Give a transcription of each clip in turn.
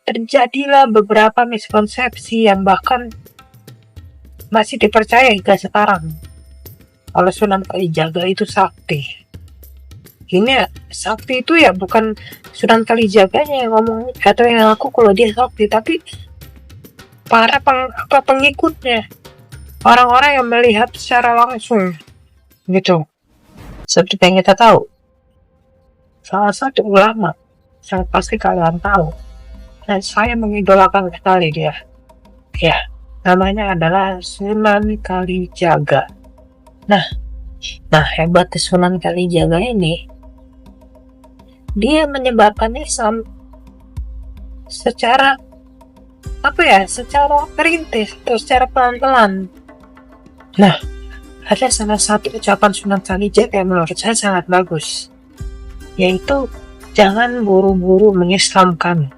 terjadilah beberapa miskonsepsi yang bahkan masih dipercaya hingga sekarang. Kalau Sunan Kalijaga itu sakti. Ini sakti itu ya bukan Sunan Kalijaganya yang ngomong atau yang ngaku kalau dia sakti, tapi para pengikutnya, orang-orang yang melihat secara langsung gitu. Seperti yang kita tahu, salah satu ulama yang pasti kalian tahu dan saya mengidolakan sekali dia, ya, namanya adalah Sunan Kalijaga. Nah hebatnya Sunan Kalijaga ini, dia menyebarkan Islam secara secara perintis atau secara pelan-pelan. Nah, ada salah satu ucapan Sunan Kalijaga yang menurut saya sangat bagus, yaitu jangan buru-buru mengislamkan,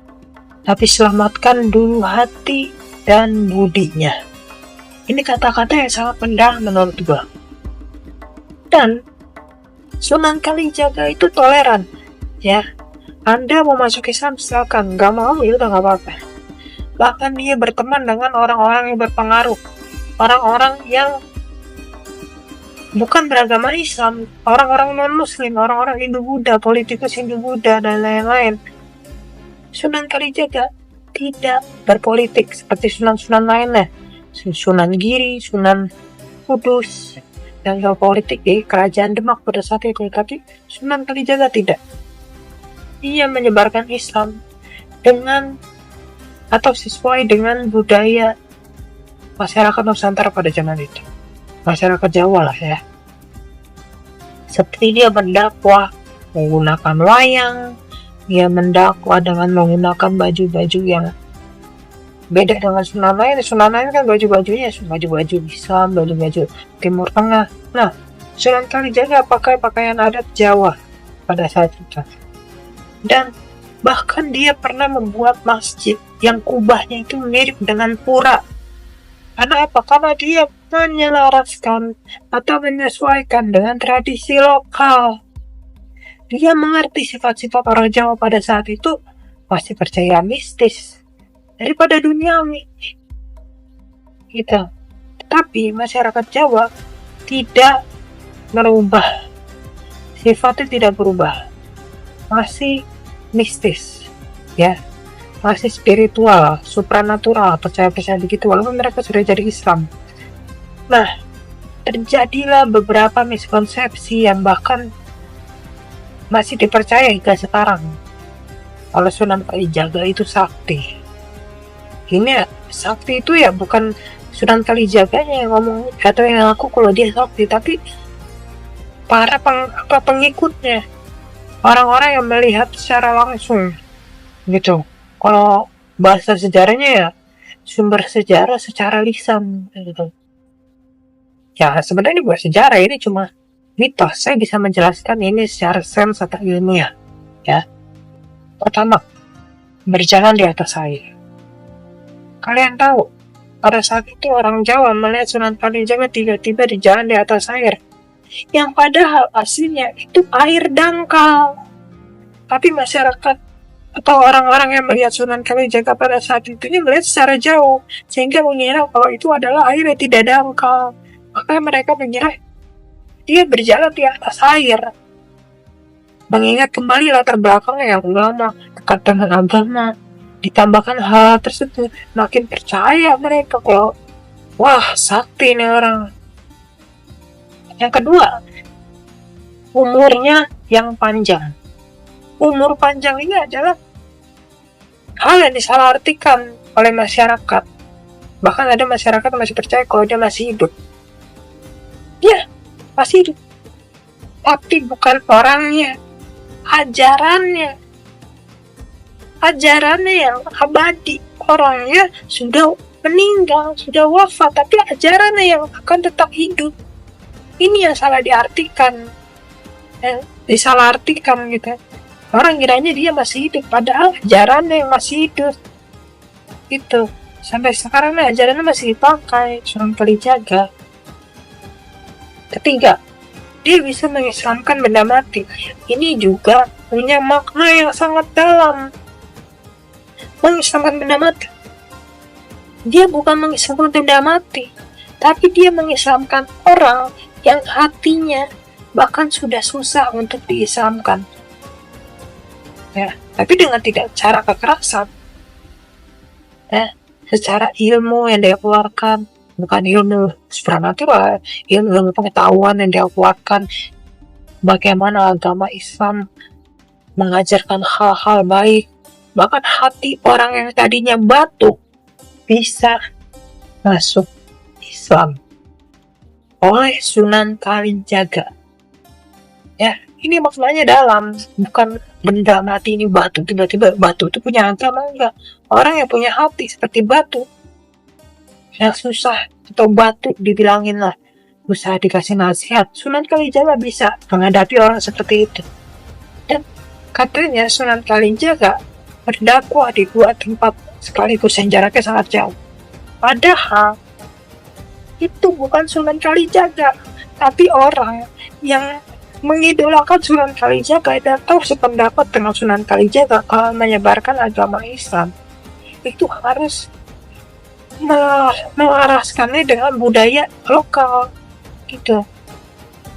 tapi selamatkan dulu hati dan budinya. Ini kata-kata yang sangat mendalam menurut gua. Dan Sunan Kalijaga itu toleran, ya. Anda mau masuk Islam silakan, gak mau ya udah gak apa-apa. Bahkan dia berteman dengan orang-orang yang berpengaruh, orang-orang yang bukan beragama Islam, orang-orang non-Muslim, orang-orang Hindu-Buddha, politikus Hindu-Buddha, dan lain-lain. Sunan Kalijaga tidak berpolitik seperti sunan-sunan lainnya, Sunan Giri, Sunan Kudus, yang berpolitik di kerajaan Demak pada saat itu. Tapi Sunan Kalijaga tidak. Ia menyebarkan Islam dengan atau sesuai dengan budaya masyarakat Nusantara pada zaman itu, masyarakat Jawa lah ya. Seperti dia mendakwah menggunakan wayang, dia mendakwah dengan menggunakan baju-baju yang beda dengan Sunan lain. Sunan lain kan baju-bajunya baju-baju Islam, baju-baju Timur Tengah. Nah, Sunan Kalijaga pakai pakaian adat Jawa pada saat itu. Dan bahkan dia pernah membuat masjid yang kubahnya itu mirip dengan pura. Karena apa? Karena dia menyelaraskan atau menyesuaikan dengan tradisi lokal. Dia mengerti sifat-sifat orang Jawa pada saat itu masih percaya mistis daripada duniawi gitu. Tapi masyarakat Jawa tidak berubah, sifatnya tidak berubah, masih mistis ya, masih spiritual, supranatural, percaya-percaya begitu walaupun mereka sudah jadi Islam. Nah, terjadilah beberapa miskonsepsi yang bahkan masih dipercaya hingga sekarang. Kalau Sunan Kalijaga itu sakti. Ini sakti itu ya bukan Sunan Kalijaganya yang ngomong atau yang ngaku kalau dia sakti, tapi para pengikutnya, orang-orang yang melihat secara langsung gitu. Kalau bahasa sejarahnya ya sumber sejarah secara lisan gitu. Ya sebenarnya bukan sejarah, ini cuma mitos. Saya bisa menjelaskan ini secara sains atau ilmiah ya. Pertama, berjalan di atas air. Kalian tahu, pada saat itu orang Jawa melihat Sunan Kalijaga tiba-tiba di jalan di atas air, yang padahal aslinya itu air dangkal. Tapi masyarakat atau orang-orang yang melihat Sunan Kalijaga pada saat itu melihat secara jauh, sehingga mengira kalau itu adalah air yang tidak dangkal. Makanya mereka mengira dia berjalan di atas air. Mengingat kembali latar belakangnya yang lama, dekat dengan agama, ditambahkan hal tersebut, makin percaya mereka kalau wah sakti ini orang. Yang kedua, umurnya yang panjang. Umur panjang ini adalah hal yang disalahartikan oleh masyarakat. Bahkan ada masyarakat yang masih percaya kalau dia masih hidup. Ya, masih hidup. Tapi bukan orangnya, ajarannya. Ajarannya yang abadi. Orangnya sudah meninggal, sudah wafat, tapi ajarannya yang akan tetap hidup. Ini yang salah diartikan, disalahartikan gitu. Orang kiranya dia masih hidup, padahal ajarannya yang masih hidup. Gitu. Sampai sekarang ajarannya masih dipakai Sunan Kalijaga. Ketiga, dia bisa mengislamkan benda mati. Ini juga punya makna yang sangat dalam. mengislamkan benda mati. Dia bukan mengislamkan benda mati, tapi dia mengislamkan orang yang hatinya bahkan sudah susah untuk diislamkan. Ya, tapi dengan tidak cara kekerasan. Secara ilmu yang dia keluarkan, bukan ilmu supranatural, ilmu pengetahuan yang dia keluarkan, bagaimana agama Islam mengajarkan hal-hal baik, bahkan hati orang yang tadinya batu bisa masuk Islam oleh Sunan Kalijaga. Ya, ini maknanya dalam, bukan benda mati ini batu, tiba-tiba batu itu punya agama, enggak. Orang yang punya hati seperti batu yang susah, atau batu dibilangin lah, usaha dikasih nasihat, Sunan Kalijaga bisa menghadapi orang seperti itu. Dan katanya Sunan Kalijaga berdakwah di dua tempat sekaligus yang jaraknya sangat jauh. Padahal itu bukan Sunan Kalijaga, tapi orang yang mengidolakan Sunan Kalijaga dan tahu sependapat dengan Sunan Kalijaga kalau menyebarkan agama Islam itu harus melaraskannya dengan budaya lokal gitu.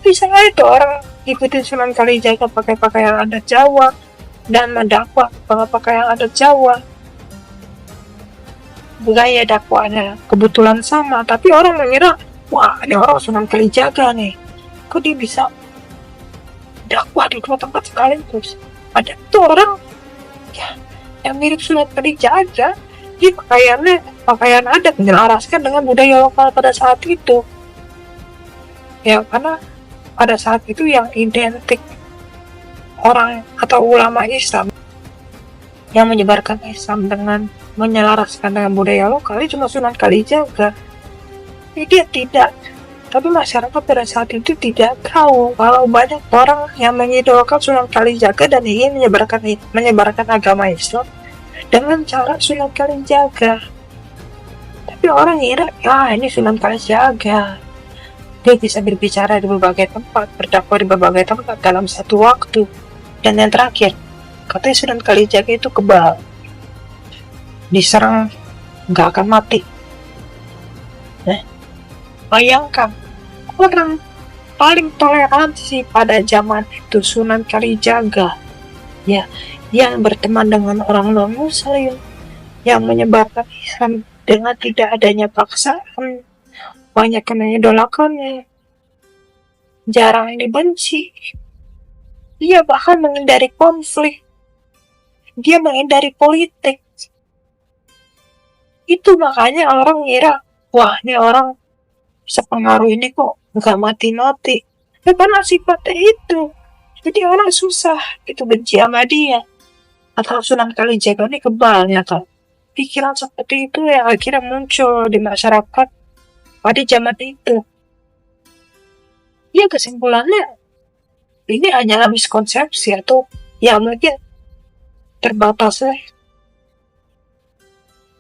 Bisa itu orang ikutin Sunan Kalijaga pakai pakaian adat Jawa dan mendakwah pakai pakaian adat Jawa, gaya dakwahnya kebetulan sama, tapi orang mengira, wah ini orang Sunan Kalijaga nih, kok dia bisa dakwah di dua tempat sekaligus. Ada tuh orang ya yang mirip Sunan Kalijaga, dia pakaian adat menyelaraskan dengan budaya lokal pada saat itu. Ya karena pada saat itu yang identik orang atau ulama Islam yang menyebarkan Islam dengan menyelaraskan dengan budaya lokal itu cuma Sunan Kalijaga. Dia tidak, tapi masyarakat pada saat itu tidak tahu kalau banyak orang yang mengidolakan Sunan Kalijaga dan ingin menyebarkan agama Islam dengan cara Sunan Kalijaga. Tapi orang ngira, ya ini Sunan Kalijaga, dia bisa berbicara di berbagai tempat, berdakwah di berbagai tempat dalam satu waktu. Dan yang terakhir, katanya Sunan Kalijaga itu kebal, diserang nggak akan mati. Bayangkan, orang paling toleransi pada zaman itu Sunan Kalijaga, ya, yang berteman dengan orang non-muslim, yang menyebarkan Islam dengan tidak adanya paksaan, banyak yang mengidolakannya, jarang yang dibenci. Dia bahkan menghindari konflik, dia menghindari politik. Itu makanya orang ngira, wah ini orang sepengaruh ini kok nggak mati-mati. Ya karena sifatnya itu. Jadi orang susah itu benci sama dia. Atau Sunan Kalijaga ini kebalnya kan. Pikiran seperti itu yang akhirnya muncul di masyarakat pada zaman itu. Ya kesimpulannya ini hanyalah miskonsepsi atau ya mungkin terbatasnya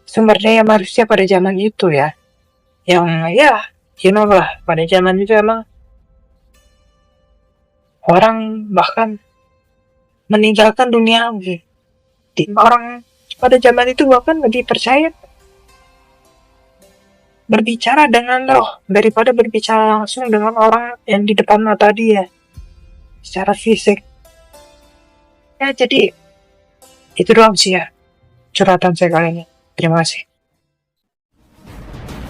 sumber daya manusia pada zaman itu ya. Yang ya lah, pada zaman itu emang orang bahkan meninggalkan dunia. Orang pada zaman itu bahkan lebih percaya berbicara dengan roh daripada berbicara langsung dengan orang yang di depan mata dia secara fisik. Ya jadi itu doang sih ya curhatan saya kali ini. Terima kasih.